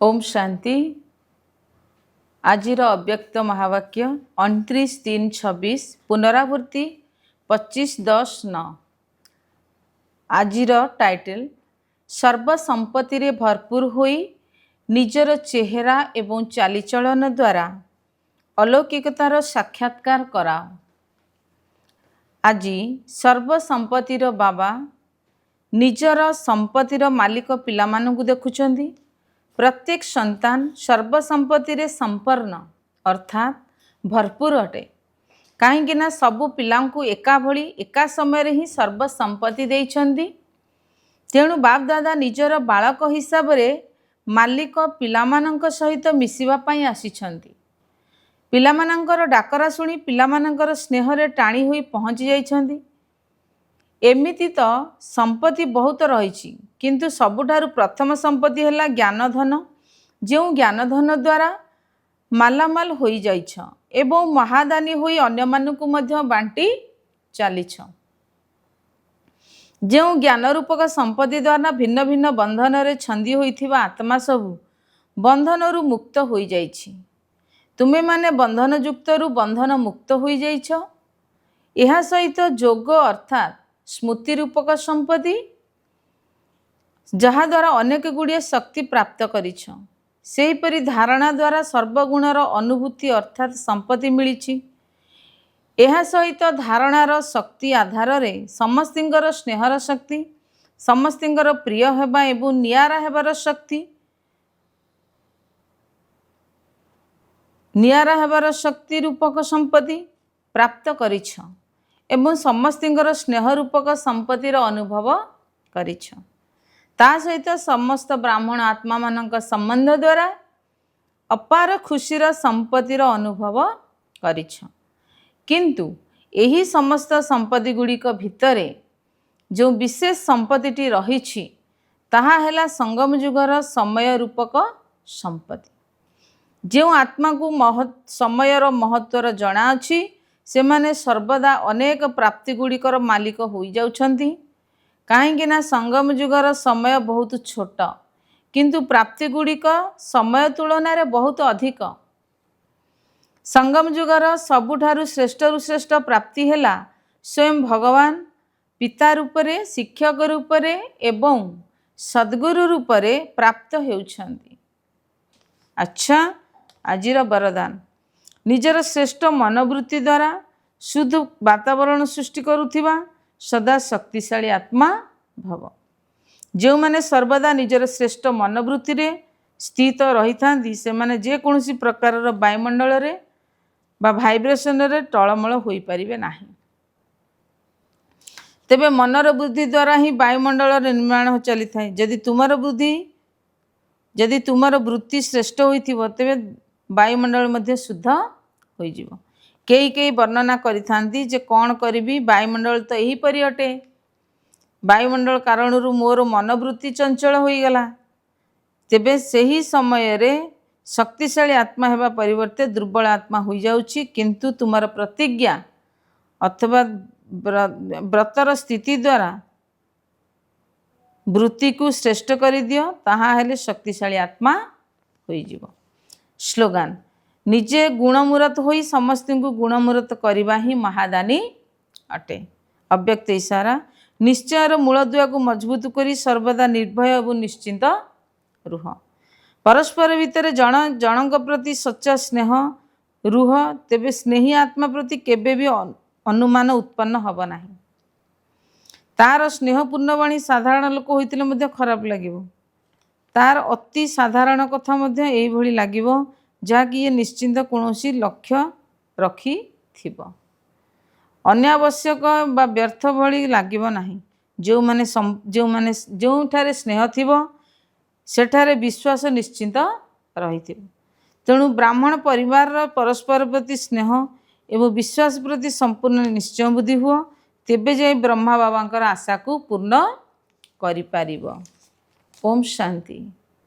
ओम शांति। आजिर अव्यक्त महावाक्य 29/3/26 पुनरावृत्ति 25/10/9। आजिर टाइटल सर्वसंपत्ति रे भरपूर होई निजर चेहरा एवं चालीचलन द्वारा अलौकिकतार साक्षात्कार कराओ। आज सर्वसंपत्तिर बाबा निजर संपत्तिर मालिक पिलामानंकु देखुछंदी। प्रत्येक संतान सर्वसंपत्ति रे संपन्न अर्थात भरपूर अटे। कहीं ना सबु पिलांकु एका भली एका समय रे ही सर्वसंपत्ति देइछंदी। तेणु बाप दादा निजर बालक हिसाब रे मालिक पिलामानंक सहित मिसिबा पई आसीछंदी। पिलामानंकर डाकरा सुनी पिलामानंकर स्नेह रे टाणी होई पहुंची जाइछंदी। एमिति तो संपत्ति बहुत रही, किंतु सबुठारु प्रथम संपत्ति है ज्ञानधन। जो ज्ञानधन द्वारा मालामाल हो जाइछ एवं महादानी होई अन्य मानकु मध्य बांटी चलीछ। जो ज्ञान रूपक संपत्ति द्वारा भिन्न भिन्न बंधन रे छंदी होइथिबा आत्मा सबु बंधन रु मुक्त हो जाइछि। तुमे माने बंधन युक्त रु बंधन मुक्त हो जाइछ। एहा सहित जोग अर्थात स्मृति रूपक संपत्ति जहा द्वारा अनेक गुड़िए शक्ति प्राप्त करिछ। सेहीपरि धारणा द्वारा सर्वगुणर अनुभूति अर्थात संपत्ति मिलिछि। एहा सहित धारणार शक्ति आधार रे समस्तिंकर स्नेहर शक्ति, समस्तिंकर प्रिय हेबा एवं नियारा हेबार शक्ति, नियारा हेबार शक्ति रूपक संपत्ति प्राप्त करिछ एवं समस्तिंकर स्नेह रूपक संपत्तिर अनुभव करिछ। ता सहित समस्त ब्राह्मण आत्मा मानक संबंध द्वारा अपार खुशीर संपत्तिर अनुभव करिछ। किंतु एही समस्त संपत्ति गुड़िक भितरे जो विशेष संपत्तिटी रहिछि ताहा हेला संगम युगर समय रूपक संपत्ति। जो आत्मा को समयर महत्वर जना अछि से माने सर्वदा अनेक प्राप्ति गुड़िकर मालिक हो जाउछंती। कहीं ना संगम युगर समय बहुत छोट, किंतु प्राप्ति गुड़िक समय तुलन में बहुत अधिक। संगम युगर सबुठारु श्रेष्ठ रु श्रेष्ठ प्राप्ति हेला स्वयं भगवान पिता रूपरे, शिक्षक रूपरे एवं सद्गुरु रूपरे प्राप्त हेउछंती। अच्छा, आजिर वरदान निजर श्रेष्ठ मनोवृत्ति द्वारा शुद्ध वातावरण सृष्टि करुथिबा सदा शक्तिशाली आत्मा भव। जो माने सर्वदा निजर श्रेष्ठ मनोवृत्ति रे स्थित रही थांती से माने जे कोनोसी प्रकार वायुमंडल रे बा भाइब्रेशन रे टळमळ होई परिबे नाही। तेबे मनर बुद्धि द्वारा ही वायुमंडल निर्माण चली थाए। यदि तुमर वृत्ति श्रेष्ठ होइथिबो तेबे वायुमंडल मध्ये शुद्ध होई जिवो। कई वर्णना करि थांती जे कौन करिबी, वायुमंडल तो यही परि अटे। वायुमंडल कारण मोर मनोवृत्ति चंचल होई गला। तेबे सही समय रे शक्तिशाली आत्मा हेबा परिवर्ते दुर्बल आत्मा होई जाउछि। किंतु तुमर प्रतिज्ञा अथवा व्रतर स्थिति द्वारा वृत्ति को श्रेष्ठ करि दियो, ताहा हेले शक्तिशाली आत्मा होई जिवो। स्लोगान निजे गुणमूरत होई समस्त को गुणमूरत करवा ही महादानी अटे। अव्यक्त इशारा निश्चयर मूलदुआ को मजबूत करी सर्वदा निर्भय और निश्चिंत रुह। परस्पर भितर जन जनक प्रति सच्चा स्नेह रुह, तेबे स्नेही आत्मा प्रति केबे भी अनुमान उत्पन्न हब नाही। तार स्नेहपूर्ण वाणी साधारण लोक होइतिले मध्ये खराब लागिबो। तार अति साधारण कथा मध्ये एही भली लागिबो जहाँकि ये निश्चिंत कौनसी लक्ष्य रखी थिबो। अनावश्यक बा व्यर्थ भली लागिबो नाही। जो माने जोठारे स्नेह थिबो सेठारे विश्वास निश्चिंत रहिथिबो। तेणु ब्राह्मण परिवार परस्पर प्रति स्नेह एवं विश्वास प्रति संपूर्ण निश्चय बुद्धि हुआ, तेबे जाई ब्रह्मा बाबांकर आशा को पूर्ण करि पारिबो। ओम शांति।